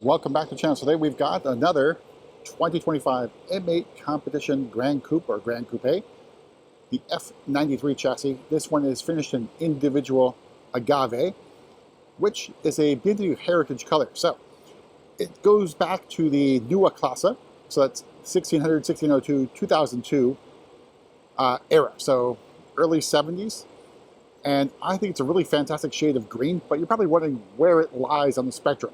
Welcome back to the channel. Today we've got another 2025 M8 Competition Gran Coupe or Gran Coupe, the F93 chassis. This one is finished in individual Agave, which is a BMW heritage color. So it goes back to the Neue Klasse, so that's 1600, 1602, 2002 era, so early 70s. And I think it's a really fantastic shade of green, but you're probably wondering where it lies on the spectrum.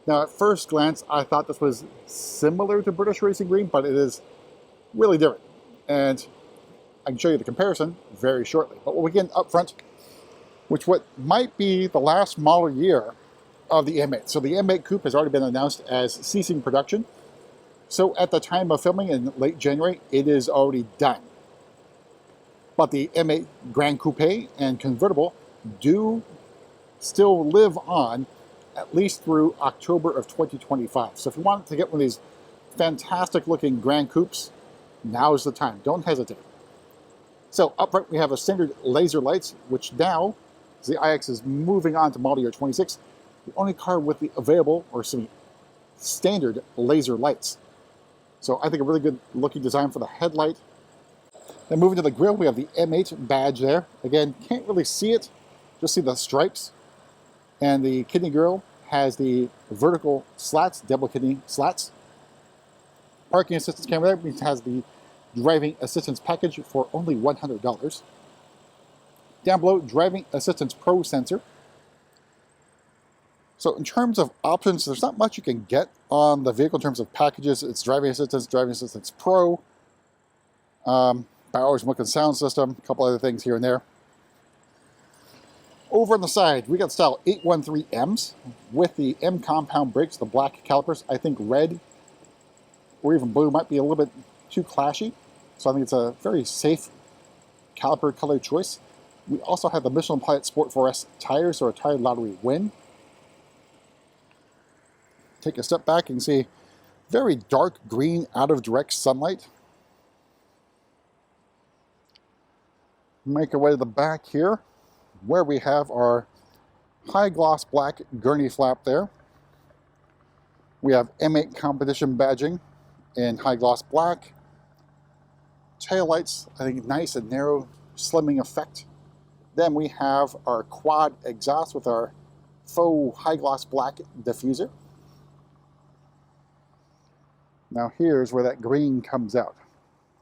Now, at first glance, I thought this was similar to British Racing Green, but it is really different. And I can show you the comparison very shortly. But we'll begin up front, which what might be the last model year of the M8. So the M8 Coupe has already been announced as ceasing production. So at the time of filming in late January, it is already done. But the M8 Gran Coupe and convertible do still live on at least through October of 2025. So if you want to get one of these fantastic looking Gran Coupes, now's the time. Don't hesitate. So up front we have a standard laser lights, which now, as the iX is moving on to model year 26, the only car with the available or some standard laser lights. So I think a really good looking design for the headlight. Then moving to the grille, we have the M8 badge there. Again, can't really see it, just see the stripes. And the kidney grille has the vertical slats, double kidney slats. Parking assistance camera there has the driving assistance package for only $100. Down below, driving assistance pro sensor. So in terms of options, there's not much you can get on the vehicle in terms of packages. It's driving assistance pro, power smoke and sound system, a couple other things here and there. Over on the side, we got style 813Ms with the M compound brakes, the black calipers. I think red or even blue might be a little bit too clashy, so I think it's a very safe caliper color choice. We also have the Michelin Pilot Sport 4S tires, or a tire lottery win. Take a step back and see very dark green out of direct sunlight. Make our way to the back here, where we have our high gloss black gurney flap there. We have M8 Competition badging in high gloss black. Taillights, I think nice and narrow slimming effect. Then we have our quad exhaust with our faux high gloss black diffuser. Now here's where that green comes out.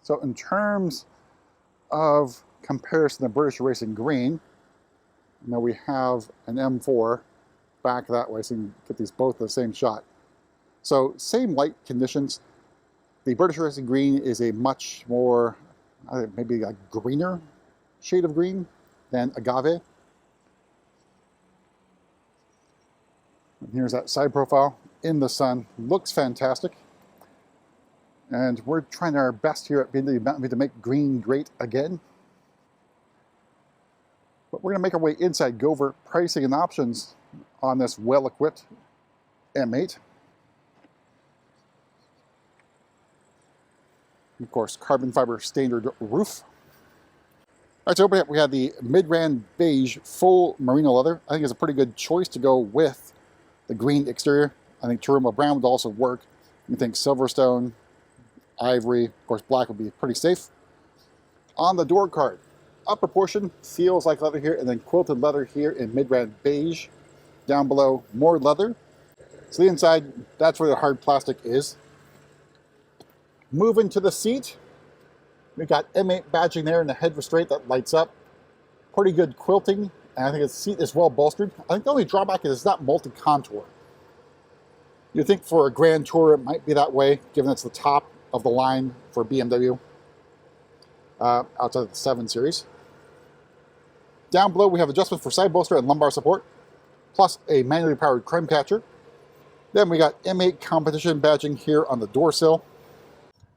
So in terms of comparison to British Racing Green, now we have an M4 back that way, so you can get these both in the same shot. So same light conditions. The British Racing Green is a much more, maybe a greener shade of green than Agave. And here's that side profile in the sun. Looks fantastic. And we're trying our best here at BMW to make green great again. But we're going to make our way inside, go over pricing and options on this well-equipped M8. Of course, carbon fiber standard roof. All right, so over here we have the Mid-Ran beige full merino leather. I think it's a pretty good choice to go with the green exterior. I think Turuma brown would also work. You think Silverstone, ivory, of course black would be pretty safe. On the door card, upper portion feels like leather here, and then quilted leather here in Mid-Ran beige. Down below, more leather. So the inside, that's where the hard plastic is. Moving to the seat, we got M8 badging there in the head restraint that lights up. Pretty good quilting, and I think the seat is well bolstered. I think the only drawback is it's not multi-contour. You'd think for a Grand Tour it might be that way, given it's the top of the line for BMW. Outside of the 7 Series. Down below we have adjustments for side bolster and lumbar support, plus a manually powered chrome catcher. Then we got M8 Competition badging here on the door sill. All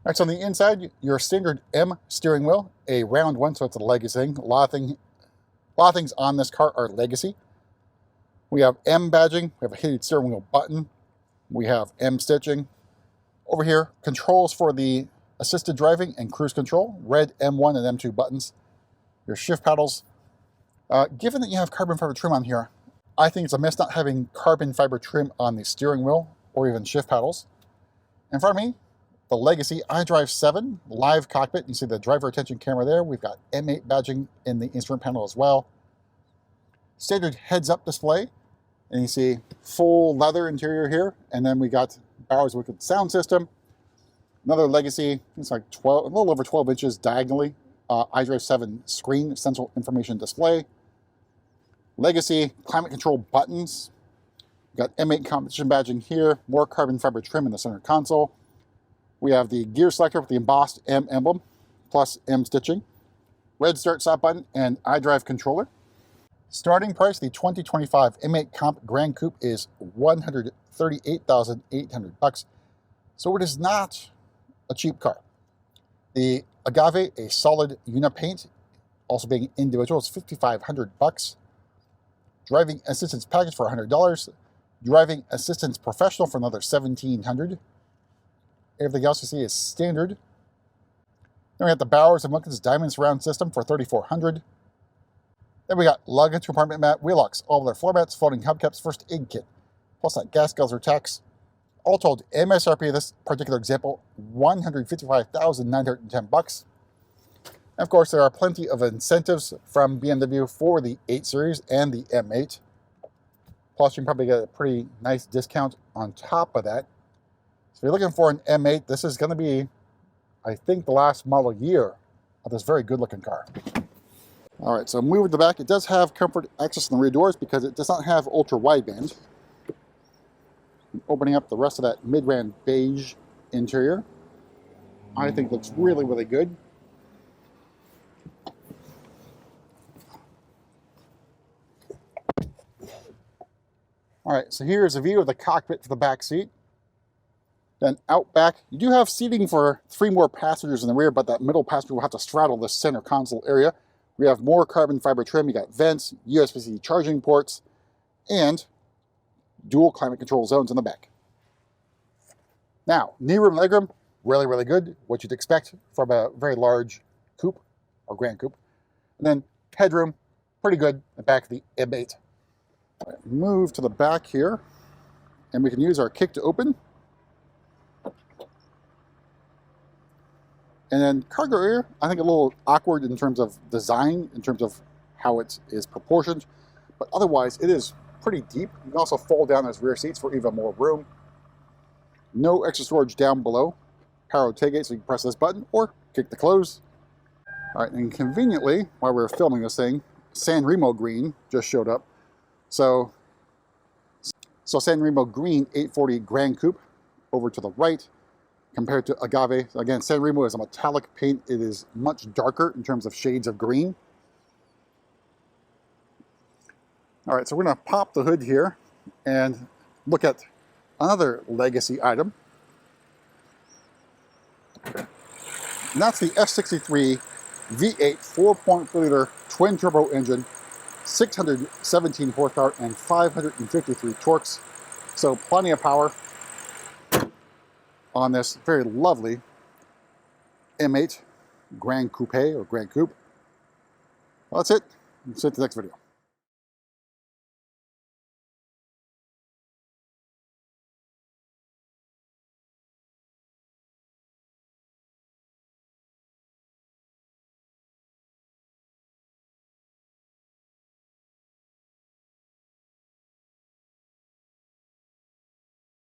right, so on the inside, your standard M steering wheel, a round one, so it's a legacy thing. A lot of things on this car are legacy. We have M badging, we have a heated steering wheel button, we have M stitching. Over here, controls for the assisted driving and cruise control, red M1 and M2 buttons. Your shift paddles. Given that you have carbon fiber trim on here, I think it's a miss not having carbon fiber trim on the steering wheel or even shift paddles. In front of me, the Legacy iDrive 7 live cockpit. You see the driver attention camera there. We've got M8 badging in the instrument panel as well. Standard heads-up display, and you see full leather interior here. And then we got Bowers Wicked sound system. Another Legacy, it's like a little over 12 inches diagonally. iDrive 7 screen central information display. Legacy climate control buttons. We've got M8 Competition badging here. More carbon fiber trim in the center console. We have the gear selector with the embossed M emblem, plus M stitching. Red start stop button and iDrive controller. Starting price, the 2025 M8 Comp Gran Coupe is $138,800. So it is not a cheap car. The Agave, a solid Unipaint, also being individual, is $5,500. Driving assistance package for $100. Driving assistance professional for another $1,700. Everything else you see is standard. Then we got the Bowers & Wilkins Diamond Surround System for $3,400. Then we got luggage compartment mat, wheel locks, all their floor mats, floating hubcaps, first aid kit, plus that gas guzzler tax. All told, MSRP of this particular example, $155,910. And of course, there are plenty of incentives from BMW for the 8 Series and the M8. Plus, you can probably get a pretty nice discount on top of that. So if you're looking for an M8, this is going to be, I think, the last model year of this very good-looking car. All right, so moving to the back, it does have comfort access in the rear doors because it does not have ultra-wideband. Opening up the rest of that mid-ran beige interior, I think looks really, really good. All right, so here's a view of the cockpit for the back seat. Then out back, you do have seating for 3 more passengers in the rear, but that middle passenger will have to straddle the center console area. We have more carbon fiber trim. You got vents, USB-C charging ports, and dual climate control zones in the back. Now, knee room, legroom, really, really good. What you'd expect from a very large coupe or Gran Coupe. And then headroom, pretty good in the back of the M8. All right, move to the back here, and we can use our kick to open. And then cargo area, I think a little awkward in terms of design, in terms of how it is proportioned, but otherwise it is pretty deep. You can also fold down those rear seats for even more room. No extra storage down below. Power tailgate, so you can press this button or kick to close. All right, and conveniently, while we were filming this thing, San Remo green just showed up. So San Remo green 840 Gran Coupe over to the right. Compared to Agave, again, San Remo is a metallic paint. It is much darker in terms of shades of green. All right, so we're going to pop the hood here and look at another Legacy item. And that's the F63 V8 4.3-liter twin-turbo engine, 617 horsepower and 553 torques. So plenty of power on this very lovely M8 Gran Coupe or Gran Coupe. Well, that's it. See you at the next video.